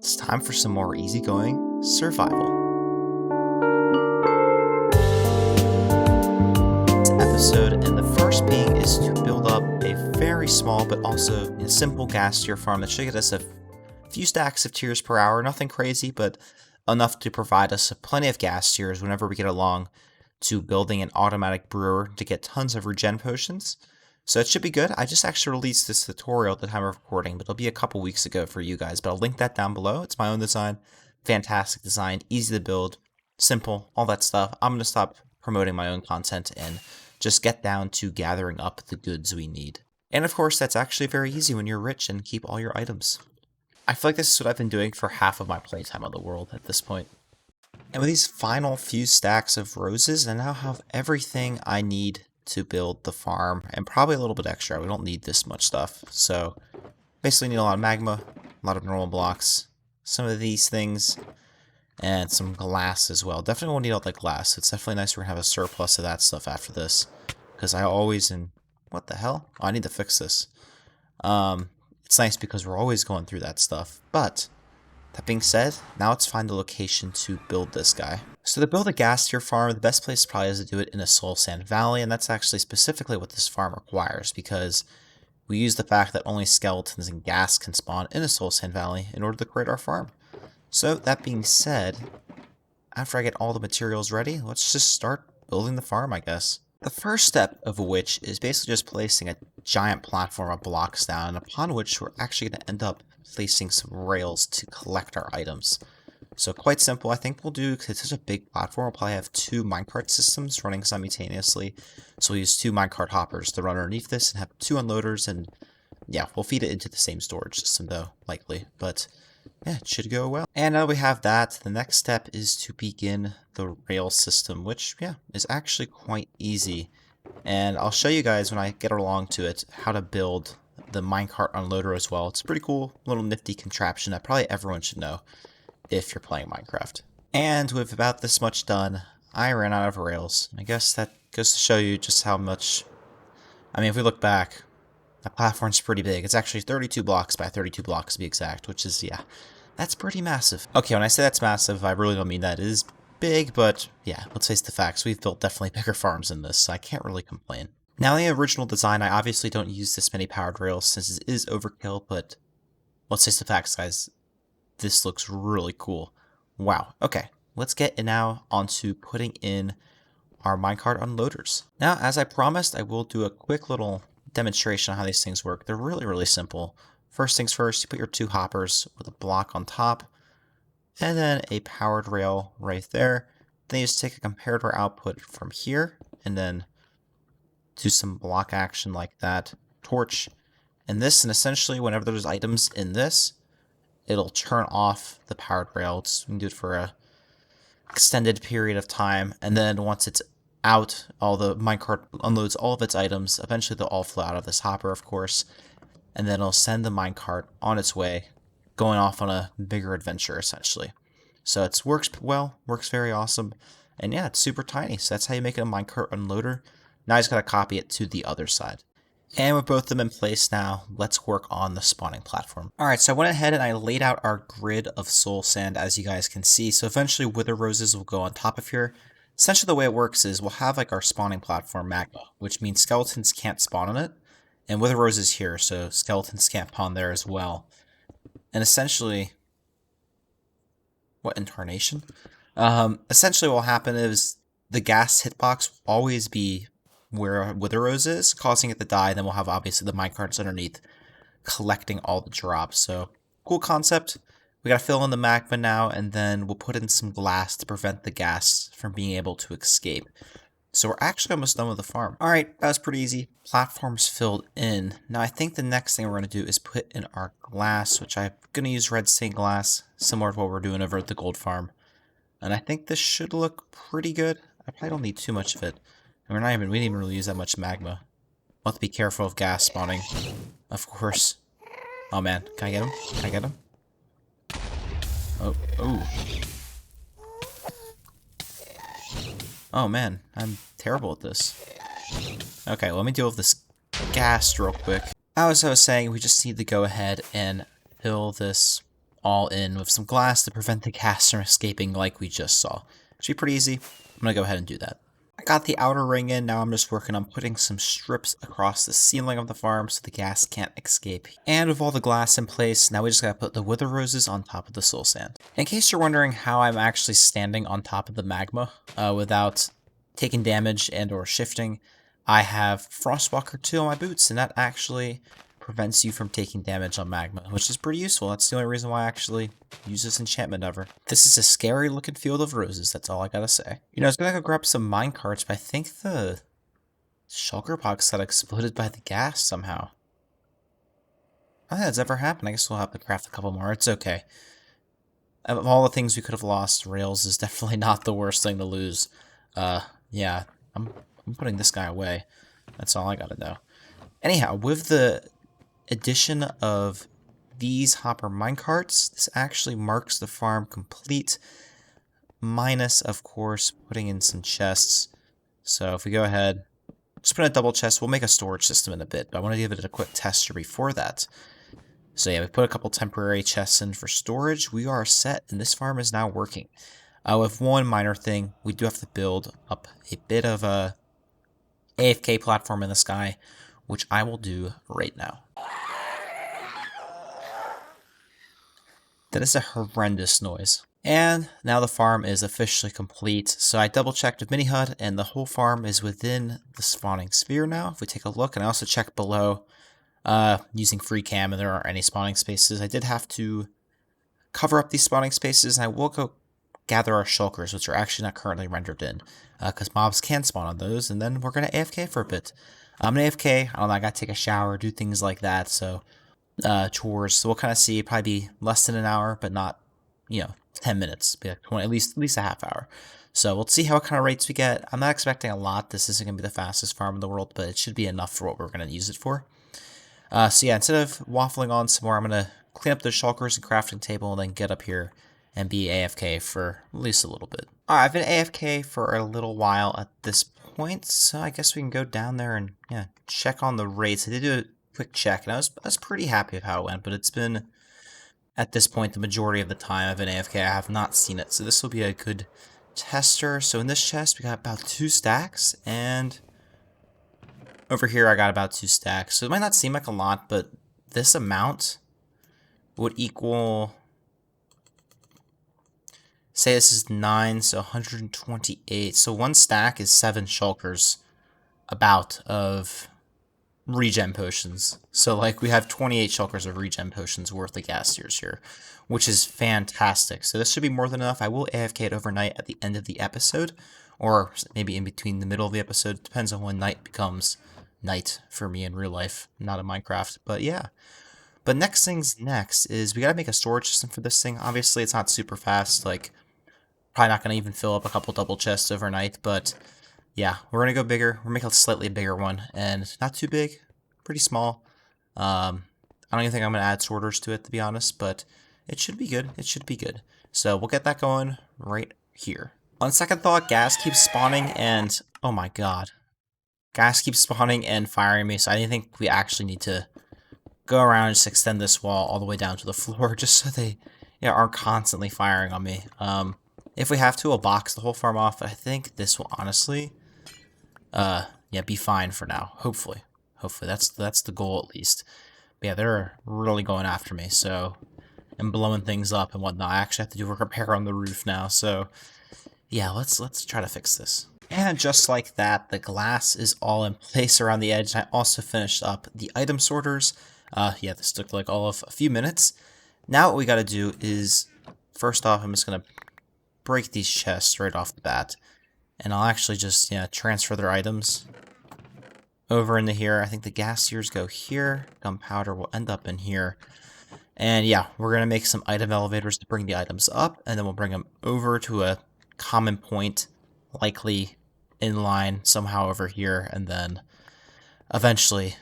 It's time for some more easygoing survival. This episode, and the first being is to build up a very small but also a simple gas tier farm that should get us a few stacks of tiers per hour. Nothing crazy, but enough to provide us plenty of gas tiers whenever we get along to building an automatic brewer to get tons of regen potions. So it should be good. I just actually released this tutorial at the time of recording, but it'll be a couple weeks ago for you guys. But I'll link that down below. It's my own design. Fantastic design. Easy to build. Simple. All that stuff. I'm going to stop promoting my own content and just get down to gathering up the goods we need. And of course, that's actually very easy when you're rich and keep all your items. I feel like this is what I've been doing for half of my playtime on the world at this point. And with these final few stacks of roses, I now have everything I need to build the farm, and probably a little bit extra. We don't need this much stuff. So basically need a lot of magma, a lot of normal blocks, some of these things, and some glass as well. Definitely won't need all that glass. It's definitely nice we're gonna have a surplus of that stuff after this, because I always what the hell? Oh, I need to fix this. It's nice because we're always going through that stuff. But that being said, now let's find the location to build this guy. So to build a gas tier farm, the best place probably is to do it in a soul sand valley, and that's actually specifically what this farm requires, because we use the fact that only skeletons and ghast can spawn in a soul sand valley in order to create our farm. So that being said, after I get all the materials ready, let's just start building the farm, I guess. The first step of which is basically just placing a giant platform of blocks down, upon which we're actually going to end up placing some rails to collect our items. So quite simple. I think we'll do, because it's such a big platform, we'll probably have 2 minecart systems running simultaneously. So we'll use 2 minecart hoppers to run underneath this and have 2 unloaders, and yeah, we'll feed it into the same storage system though, likely. But yeah, it should go well. And now we have that, the next step is to begin the rail system, which yeah, is actually quite easy. And I'll show you guys when I get along to it how to build the minecart unloader as well. It's a pretty cool little nifty contraption that probably everyone should know if you're playing Minecraft. And with about this much done, I ran out of rails. I guess that goes to show you just how much, I mean, if we look back, the platform's pretty big. It's actually 32 blocks by 32 blocks to be exact, which is, yeah, that's pretty massive. Okay, when I say that's massive, I really don't mean that. It is big, but yeah, let's face the facts. We've built definitely bigger farms than this, so I can't really complain. Now, in the original design, I obviously don't use this many powered rails since it is overkill, but let's face the facts, guys. This looks really cool. Wow. Okay, let's get now onto putting in our minecart unloaders. Now, as I promised, I will do a quick little demonstration on how these things work. They're really, really simple. First things first, you put your 2 hoppers with a block on top, and then a powered rail right there. Then you just take a comparator output from here, and then do some block action like that, torch, and this, and essentially whenever there's items in this, it'll turn off the powered rail. We can do it for a extended period of time, and then once it's out, all the minecart unloads all of its items. Eventually they'll all flow out of this hopper, of course, and then it'll send the minecart on its way, going off on a bigger adventure, essentially. So it works well, works very awesome, and yeah, it's super tiny, so that's how you make a minecart unloader. Now I just gotta copy it to the other side. And with both of them in place now, let's work on the spawning platform. Alright, so I went ahead and I laid out our grid of soul sand, as you guys can see. So eventually wither roses will go on top of here. Essentially the way it works is we'll have like our spawning platform magma, which means skeletons can't spawn on it. And wither roses here, so skeletons can't spawn there as well. And essentially, what incarnation? Essentially what will happen is the ghast hitbox will always be where wither rose is, causing it to die. Then we'll have obviously the minecarts underneath collecting all the drops. So cool concept. We gotta fill in the magma now, and then we'll put in some glass to prevent the ghast from being able to escape. So we're actually almost done with the farm. Alright, that was pretty easy. Platforms filled in. Now I think the next thing we're gonna do is put in our glass, which I'm gonna use red stained glass, similar to what we're doing over at the gold farm. And I think this should look pretty good. I probably don't need too much of it. And we didn't even really use that much magma. We'll have to be careful of ghast spawning. Of course. Oh man, can I get him? Can I get him? Oh. Oh man, I'm terrible at this. Okay, let me deal with this ghast real quick. As I was saying, we just need to go ahead and fill this all in with some glass to prevent the ghast from escaping like we just saw. Should be pretty easy. I'm going to go ahead and do that. I got the outer ring in, now I'm just working on putting some strips across the ceiling of the farm so the ghast can't escape. And with all the glass in place, now we just gotta put the wither roses on top of the soul sand. In case you're wondering how I'm actually standing on top of the magma without taking damage and or shifting, I have Frostwalker 2 on my boots, and that actually prevents you from taking damage on magma, which is pretty useful. That's the only reason why I actually use this enchantment ever. This is a scary looking field of roses, that's all I gotta say. You know, I was gonna go grab some minecarts, but I think the shulker box got exploded by the ghast somehow. I don't think that's ever happened. I guess we'll have to craft a couple more. It's okay. Of all the things we could have lost, rails is definitely not the worst thing to lose. Yeah, I'm putting this guy away. That's all I gotta know. Anyhow, with the addition of these hopper minecarts, this actually marks the farm complete, minus, of course, putting in some chests. So if we go ahead, just put in a double chest, we'll make a storage system in a bit, but I want to give it a quick tester before that. So yeah, we put a couple temporary chests in for storage. We are set, and this farm is now working. With one minor thing, we do have to build up a bit of a AFK platform in the sky, which I will do right now. That is a horrendous noise. And now the farm is officially complete. So I double checked with MiniHUD, and the whole farm is within the spawning sphere now. If we take a look, and I also checked below using free cam, and there aren't any spawning spaces. I did have to cover up these spawning spaces, and I will go gather our shulkers, which are actually not currently rendered in, because mobs can spawn on those, and then we're going to AFK for a bit. I'm going to AFK, I don't know, I got to take a shower, do things like that, so chores, so we'll kind of see, probably be less than an hour, but not, 10 minutes, be like 20, at least a half hour. So we'll see how what kind of rates we get. I'm not expecting a lot. This isn't going to be the fastest farm in the world, but it should be enough for what we're going to use it for. So yeah, instead of waffling on some more, I'm going to clean up the shulkers and crafting table, and then get up here and be AFK for at least a little bit. Alright, I've been AFK for a little while at this point, so I guess we can go down there and check on the rates. I did do a quick check, and I was pretty happy with how it went, but it's been, at this point, the majority of the time I've been AFK, I have not seen it, so this will be a good tester. So in this chest, we got about 2 stacks, and over here I got about 2 stacks. So it might not seem like a lot, but this amount would equal, say this is 9, so 128. So 1 stack is 7 shulkers about of regen potions. So like we have 28 shulkers of regen potions worth of ghast tears here, which is fantastic. So this should be more than enough. I will AFK it overnight at the end of the episode, or maybe in between the middle of the episode. Depends on when night becomes night for me in real life, not in Minecraft. But yeah. But next things next is we gotta make a storage system for this thing. Obviously it's not super fast, like probably not gonna even fill up a couple double chests overnight, but yeah, we're going to go bigger. We're making a slightly bigger one, and not too big, pretty small. I don't even think I'm going to add sorters to it, to be honest, but it should be good. It should be good. So we'll get that going right here. On second thought, ghast keeps spawning, and oh my god. Ghast keeps spawning and firing me, so I think we actually need to go around and just extend this wall all the way down to the floor, just so they aren't constantly firing on me. If we have to, we'll box the whole farm off, but I think this will honestly be fine for now. Hopefully that's the goal at least. But yeah, they're really going after me, so and blowing things up and whatnot. I actually have to do a repair on the roof now, so yeah, let's try to fix this. And just like that, the glass is all in place around the edge. I also finished up the item sorters. This took like all of a few minutes. Now what we gotta do is, first off, I'm just gonna break these chests right off the bat. And I'll actually just transfer their items over into here. I think the ghast tears go here. Gunpowder will end up in here. And yeah, we're going to make some item elevators to bring the items up, and then we'll bring them over to a common point, likely in line somehow over here, and then eventually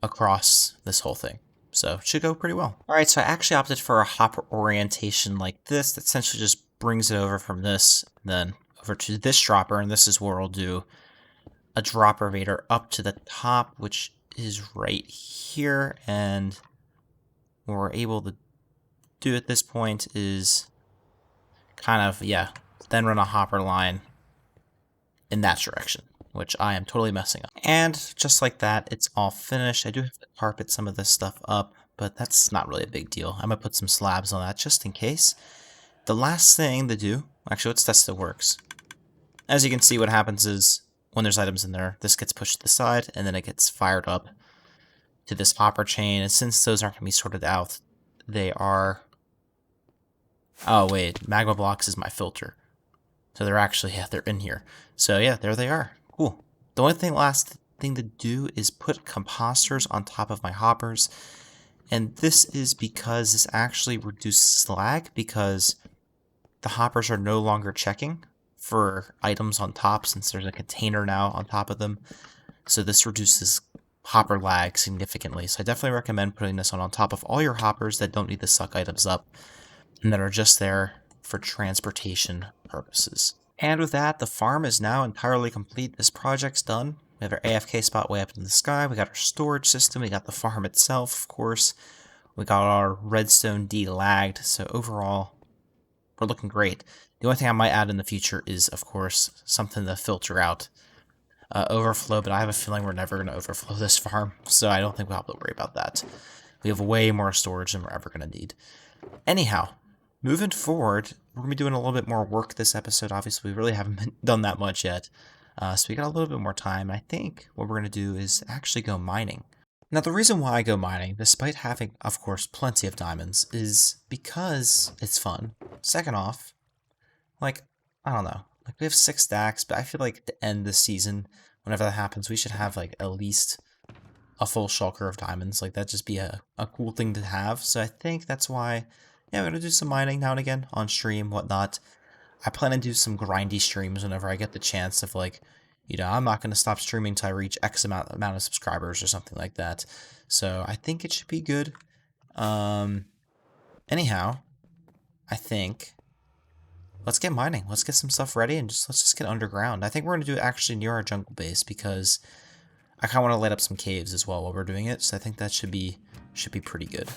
across this whole thing. So it should go pretty well. Alright, so I actually opted for a hopper orientation like this that essentially just brings it over from this, then over to this dropper, and this is where we'll do a drop elevator up to the top, which is right here, and we're able to do at this point is kind of, yeah, then run a hopper line in that direction, which I am totally messing up. And just like that, it's all finished. I do have to carpet some of this stuff up, but that's not really a big deal. I'm going to put some slabs on that just in case. The last thing to do, actually, let's test if it works. As you can see, what happens is when there's items in there, this gets pushed to the side, and then it gets fired up to this hopper chain. And since those aren't going to be sorted out, they are... Oh, wait, magma blocks is my filter. So they're actually, yeah, they're in here. So yeah, there they are. Cool. The only last thing to do is put composters on top of my hoppers. And this is because this actually reduces lag, because the hoppers are no longer checking for items on top since there's a container now on top of them. So this reduces hopper lag significantly. So I definitely recommend putting this on top of all your hoppers that don't need to suck items up and that are just there for transportation purposes. And with that, the farm is now entirely complete. This project's done. We have our AFK spot way up in the sky. We got our storage system. We got the farm itself, of course. We got our redstone delagged. So overall, we're looking great. The only thing I might add in the future is, of course, something to filter out overflow, but I have a feeling we're never going to overflow this farm, so I don't think we'll have to worry about that. We have way more storage than we're ever going to need. Anyhow, moving forward, we're going to be doing a little bit more work this episode. Obviously, we really haven't done that much yet, so we got a little bit more time. I think what we're going to do is actually go mining. Now, the reason why I go mining, despite having, of course, plenty of diamonds, is because it's fun. Second off, like, I don't know, like we have 6 stacks, but I feel like at the end of the season, whenever that happens, we should have like at least a full shulker of diamonds. Like that'd just be a cool thing to have. So I think that's why, yeah, we're gonna do some mining now and again on stream, whatnot. I plan to do some grindy streams whenever I get the chance of like, you know, I'm not gonna stop streaming until I reach X amount of subscribers or something like that. So I think it should be good. Anyhow, I think let's get mining. Let's get some stuff ready and let's just get underground. I think we're gonna do it actually near our jungle base because I kind of want to light up some caves as well while we're doing it. So I think that should be pretty good.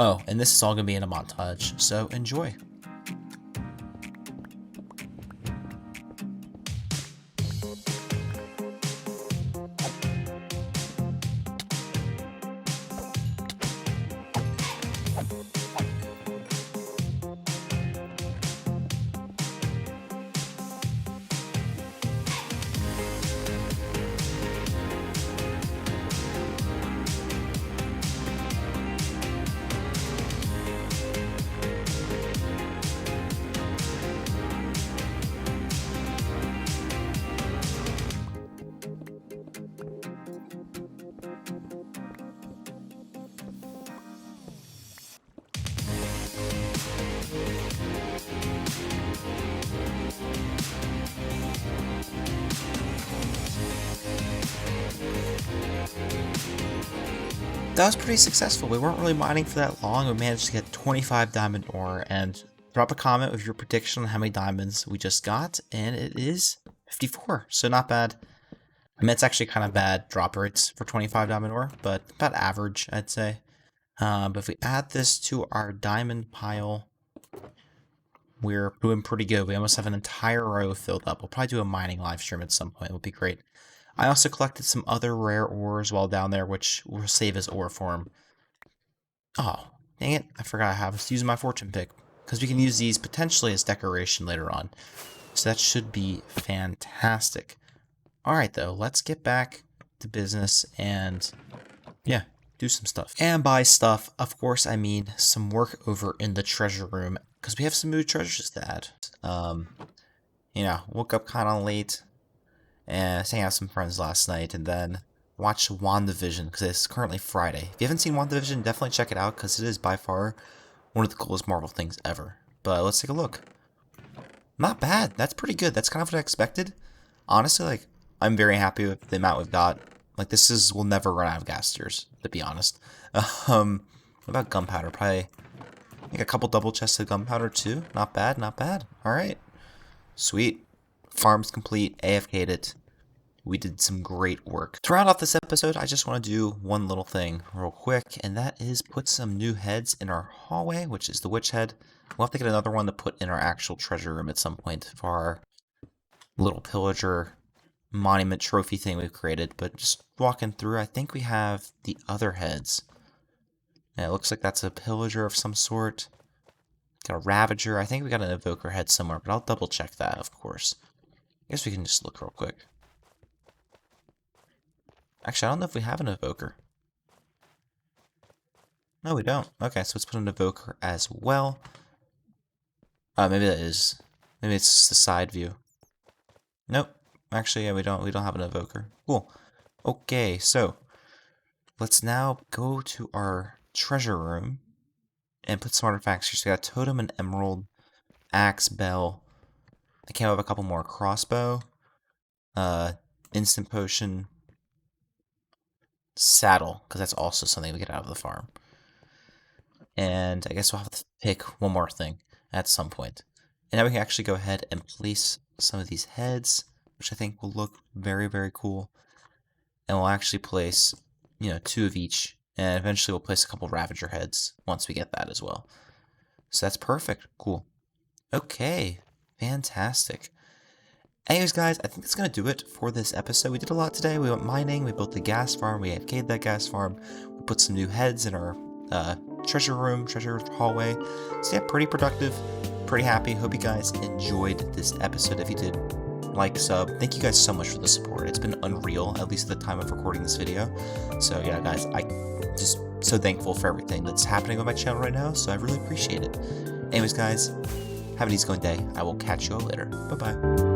Oh, and this is all gonna be in a montage. So enjoy. That was pretty successful. We weren't really mining for that long. We managed to get 25 diamond ore, and drop a comment with your prediction on how many diamonds we just got, and it is 54, so not bad. I mean, it's actually kind of bad drop rates for 25 diamond ore, but about average, I'd say. But if we add this to our diamond pile, we're doing pretty good. We almost have an entire row filled up. We'll probably do a mining live stream at some point. It would be great. I also collected some other rare ores while down there, which will save as ore form. Oh, dang it. I forgot I have to use my fortune pick, because we can use these potentially as decoration later on. So that should be fantastic. Alright though, let's get back to business and, yeah, do some stuff. And by stuff, of course, I mean some work over in the treasure room, because we have some new treasures to add. You know, woke up kind of late, and hang out with some friends last night, and then watch WandaVision, because it's currently Friday. If you haven't seen WandaVision, definitely check it out, because it is by far one of the coolest Marvel things ever. But let's take a look. Not bad. That's pretty good. That's kind of what I expected. Honestly, like, I'm very happy with the amount we've got. Like, we'll never run out of gas tiers, to be honest. What about gunpowder? Probably, like, a couple double chests of gunpowder, too. Not bad, not bad. Alright. Sweet. Farm's complete. AFK'd it. we did some great work. To round off this episode, I just want to do one little thing real quick, and that is put some new heads in our hallway, which is the witch head. We'll have to get another one to put in our actual treasure room at some point for our little pillager monument trophy thing we've created. But just walking through, I think we have the other heads. And it looks like that's a pillager of some sort. Got a ravager. I think we got an evoker head somewhere, but I'll double check that, of course. I guess we can just look real quick. Actually, I don't know if we have an evoker. No, we don't. Okay, so let's put an evoker as well. Maybe that is. Maybe it's just the side view. Nope. Actually, yeah, we don't have an evoker. Cool. Okay, so let's now go to our treasure room and put some artifacts here. So we got totem and emerald, axe, bell. I came up with a couple more. Crossbow, instant potion, saddle, because that's also something we get out of the farm. And I guess we'll have to pick one more thing at some point. And now we can actually go ahead and place some of these heads, which I think will look very, very cool. And we'll actually place, 2 of each. And eventually we'll place a couple Ravager heads once we get that as well. So that's perfect. Cool. Okay. Fantastic. Anyways, guys, I think that's going to do it for this episode. We did a lot today. We went mining. We built the ghast farm. We AFK'd that ghast farm. We put some new heads in our treasure room, treasure hallway. So yeah, pretty productive. Pretty happy. Hope you guys enjoyed this episode. If you did, like, sub. Thank you guys so much for the support. It's been unreal, at least at the time of recording this video. So yeah, guys, I just so thankful for everything that's happening on my channel right now, so I really appreciate it. Anyways, guys, have an easygoing day. I will catch you all later. Bye-bye.